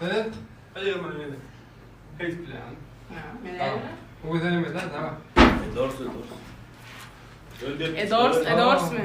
Evet. Hayır mı öyle? Hiç plan. Tamam. O yüzden mi lan? Tamam. Edors. Edors mu?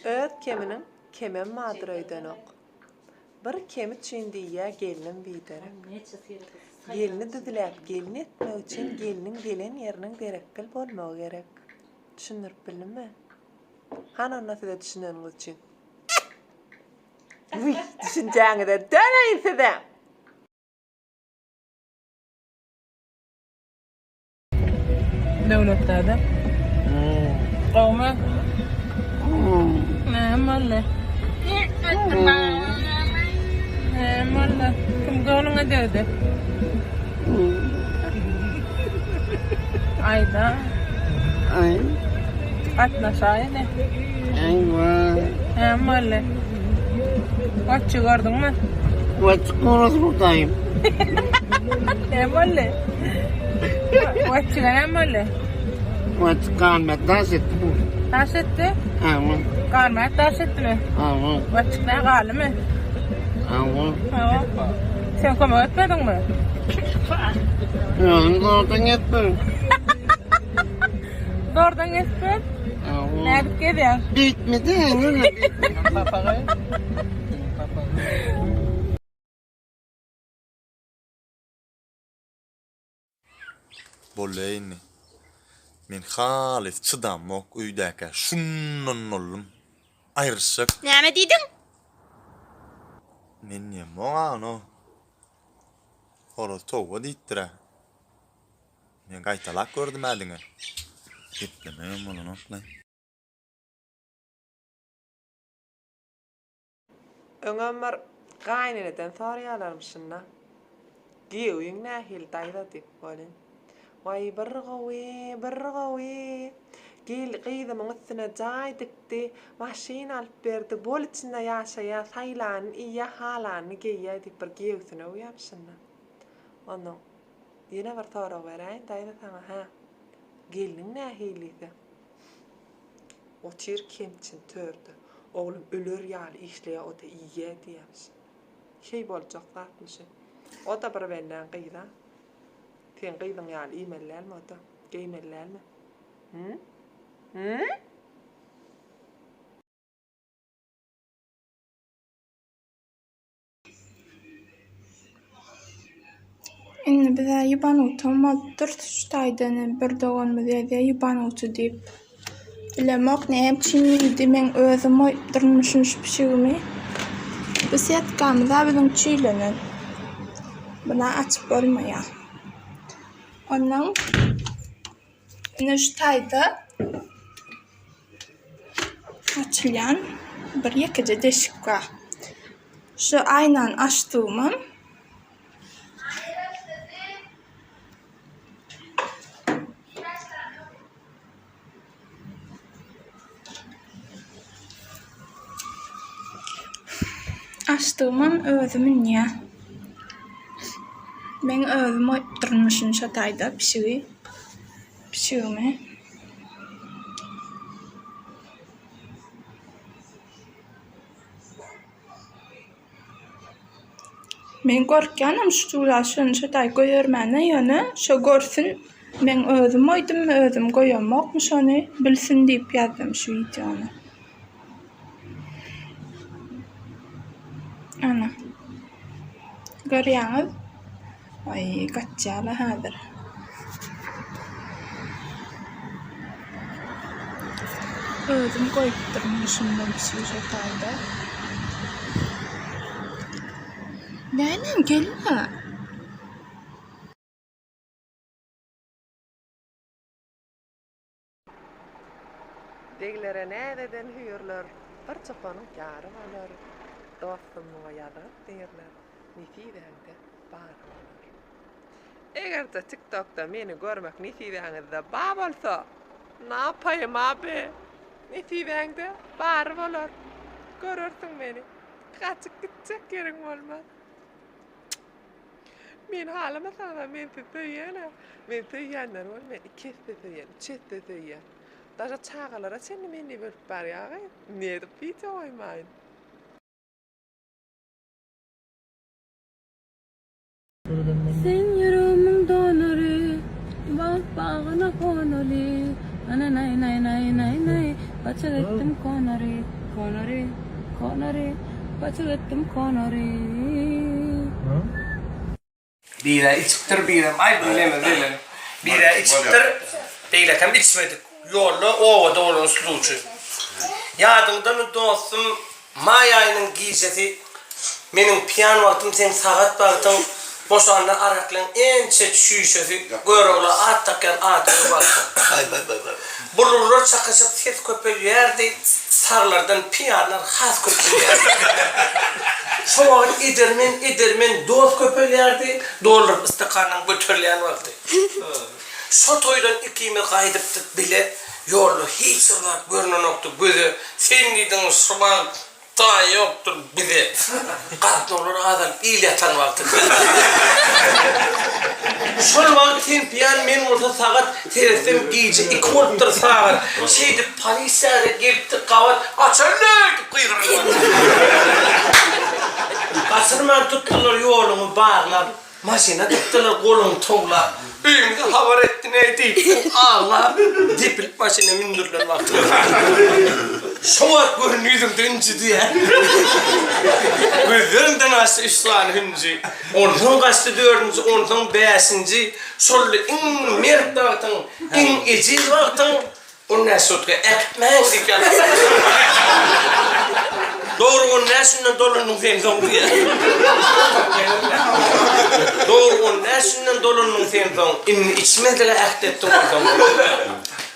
Öt keminin kemen madır öydenok. Bir kemi çindiye gelinin biderek. Gelini düdülep gelini etmek için gelinin gelen yerinin derekkil bolmağı gerek. Düşünürüp bildin mi? Hanan nasıl da düşünürünüz için? Uy, düşüneceğini de döneyin size. Devletlerde. Kavmi. Ne malı? Ne malı? Kim gönlüne dedi? Ayda. Ay, Atlasaydı. ayva. Ne malı? Kaç çıkardın mı? What's going buradayım? Ne malı? Kaç çıkar ne malı? What's kalmet dans etti bu. Taş etti. Ama, Karmaya taş etti mi? ama, Kaç çıkar kaldı mı? ama. Tamam. Sen koma etmedin mi? Yani oradan ettim. Doğrudan geçtin. Ama. Nerede gidiyorsun? Bitmedi yani. Boleyni. Men halis çıdamak üydäke şunnan ollum. Ayrışık. Näme diýdiň? Men ne moğano. Horoz towa diýtdire. Men gaýtalak gördüm äliňe. Gitlemem bolan otlay. Öňömer gaýnyneden soraýalarmyşynna. Giýiň nähil daýda diýip bolin. Vay bir gawy. Gel gyýdymyň üstüne jaý dikdi, maşina alyp berdi. Bol içinde ýaşaýa saýlanyň iýe halany geýýär diýip bir giýüsine uýamşynna. Onu ýene bir sorak beräýin daýda sana ha. Geliniň nähiligi? O çir kemçin tördü. Oğlum ölür ýaly işleýär o da iýe diýämiş. Şey boljak zatmyşy. O da bir benden gyýda. Sen gyýdyň ýaly iýmellermi o da? Geýmellermi? Hı? Inni bize ýybanuwty moddur tuştaýdyny bir dogan bize ýybanuwty diýip bilemek näme çinlidi men özüm oýdurmuşum şu pişigimi. Bu setkamyza biziň çiýlenen. Buna açyp bolmaýar. Ondan nüştaýda açylýan bir ýekide deşik bar. Şu aynan açdymam açdymam özümün ýa. Men özüm oýdurmuşum şu taýda pişigimi. Men gorkýanam şu şunu şu taý goýarmana ýöne şu görsün men özüm oýdum, özüm goýamak şonu bilsin diýip ýazdym şu videony. Ana. Görýäňiz? Ay, gaçjaly häzir. Özüm goýupdyrmyşym şu taýda. Nänem gelme. Eglere nädeden hüýürler, bir çapanyň ýary bolar. Dostum moýalyp diýerler. Nisiýdäňde bar bolar. Eger-de TikTok'da meni görmek nisiýdäňizde bar bolsa, napaýym abi? Nisiýdäňde bar bolar. Görürsiň meni. Kaçyp gitjek geriň bolmaz. Men halama sana men söýýäne. Men söýýänler bol, men ikisi söýýän, üçesi söýýän. Daşa çağalara sen meni bölüp barýagy, ne edip biýe oýmaýyn. Sen yüreğimin donarı, bak bağına konalı. Ana nay nay nay nay nay, paça ettim konarı, konarı, konarı, paça ettim konarı. Bira içiptir biram. Ay bilemem. Bira içiptir. Bira hem içmedik. Yolla ova doğru suluçu. Yadımdan dostum may ayının giycesi. Benim piyan vaktim sen saat vaktim. Boşanlar araklan en çet şüşesi. Göroğla at takken atı vaktim. Bulurlar çakışıp ses köpeliyerdi. Sarlardan piyanlar has köpeliyerdi. Şu vakit idirmen dost köpeliyerdi. Doğrular ıstakanın götürleyen vakti. Şu toydan ikimiz kaydıptık bile. Yolu hiç olarak görünen yoktu bize. Sen gidin şuman ta yoktur bize. Kat olur adam iyileten vakti. Şol vaktin piyan men olsa saat teresem giyce 2 volttur saat. Şeydi polisiyada gelipti kavat açarlar kıyırır. Kasırman tuttular yolumu bağlar. Maşina tuttular kolunu toğlar. Üyümde haber etti ne deyip Allah dipilip maşina mindirler vakti. Şu vakit görün yüzümde üncü diye. Gözlerimden açtı üslan hüncü. Ondan kaçtı 4. ondan 5. Şöyle in mert vaktin, in eciz vaktin. Ondan sonra ekmeğin dikkat. Doğru onun neslinden dolunun femzon diye. Doğru onun neslinden dolunun femzon. İnni içmediğe ehtettim oradan.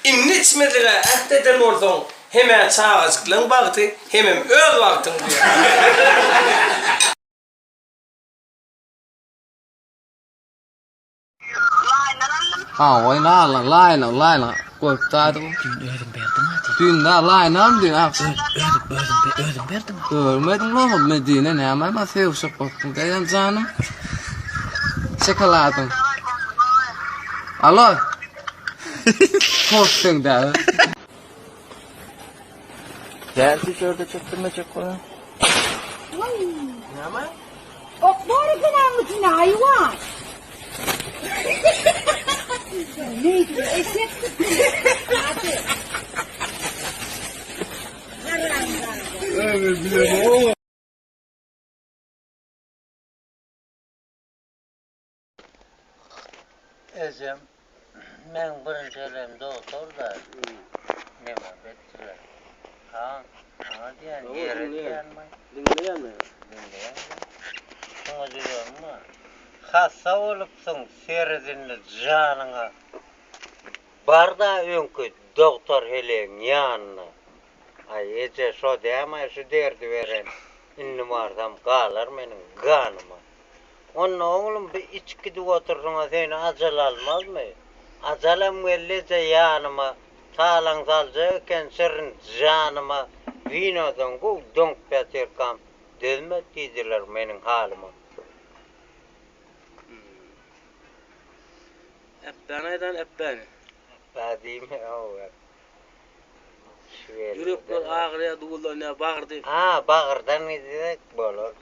İnni içmediğe ehtettim oradan. Hemen çağızıklığın vakti, hemen öz vaktin diye. Laina. Koytadım. Dün da laina dün ha. Öldüm verdim. Görmedim lan Medine ne ama sevşek baktım dayan canım. Çekaladım. Alo. Korktun da. Geldi şurada çektirmeyecek koyun. Okları kınanmışsın hayvan. Neydi? Eşek. Hadi. Ezem, men birinci elem doktor da nima bettiler. Ha diyen yere diyenmay. Dinleyen. Şuna diyorum mu? Hasta olupsun serizinli canına. Barda önkü doktor heleğin yanına. Ay ece şu diyemay şu derdi veren. İnni varsam kalır benim kanıma. Onun oğlum bir içki de oturduğuna seni acel almaz mı? Acelem gellece yanıma. Talan salcayken serin canıma. Vinodan ku donk petirkam. Dözmet dediler benim halime. Ebbenaydan ebbeni. Badime o. Yürekler ağrıya doğularına bağırdı. Ha bağırdan izlek bolur.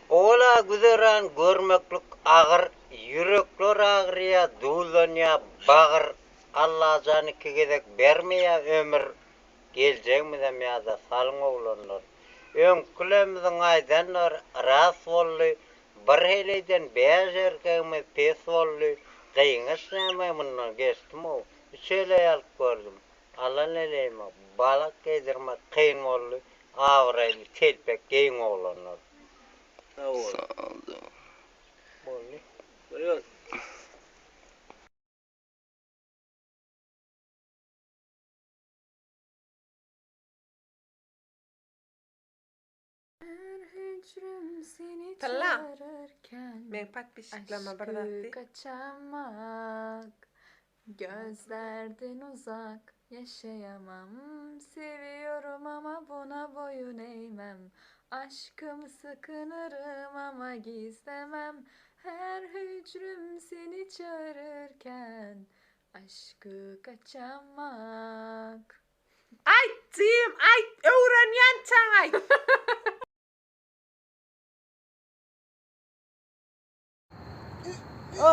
Ola güzeran görmeklik ağır, yürekler ağrıya doğularına bağır. Allah canı kigedek vermeye ömür. Geleceğimizden ya da salın oğlanlar. Önkülemizin aydanlar ras ollu. Bir heleyden beyaz erkeğimiz pes ollu. Kıyınız nemay bundan geçtim o. Şöyle alıp gördüm. Allah neleyim o. Balak giydirmek kıyın ollu. Ağraylı telpek giyin oğlanlar. Sağ ol. Buyur. hücrüm seni Talla. çağırırken Men patpişikleme bir zatdi. kaçamak, gözlerden uzak yaşayamam. Seviyorum ama buna boyun eğmem. Aşkımı sakınırım ama gizlemem. Her hücrüm seni çağırırken aşkı kaçamak. Ay Tim, ay öğrenyen çay.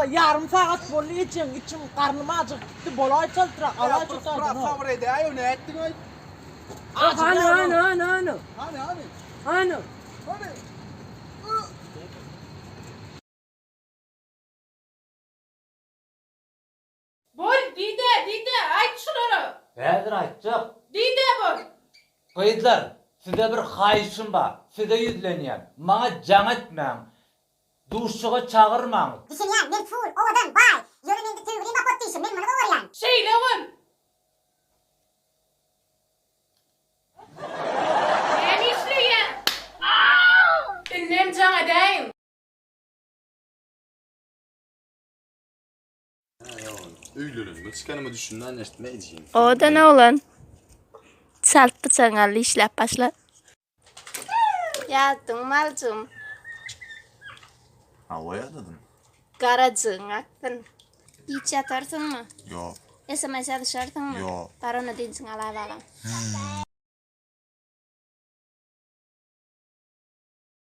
Yarım saat bolu için içim karnım acıktı. Bolay çaltıra alay çaltıra. Sabır ede ayo ne ettin oy? Hani. Bol dide ayt şunları. Nedir aytacak? Dide bol. Kıyıtlar, size bir hayışım var. Size yüzleniyem. Bana can etmeyin. Duşçuğa çağırmayın. Düşünyen bir ful ovadan bay. Yörününde tüyüreyim bak ottuysun ben bana doğrayan. Şeyle ol. Ben işleyen. Dinlem sana deyim. Öylülün. Çıkanımı düşünden ne edeceğim? O da ne olan? Saltı çangallı işlep başla. Yattın malcım. Havaya dedim. Garacığın aktın. Hiç yatarsın mı? Yok. SMS dışarıdın mı? Yok. Barona dinsin alay balam.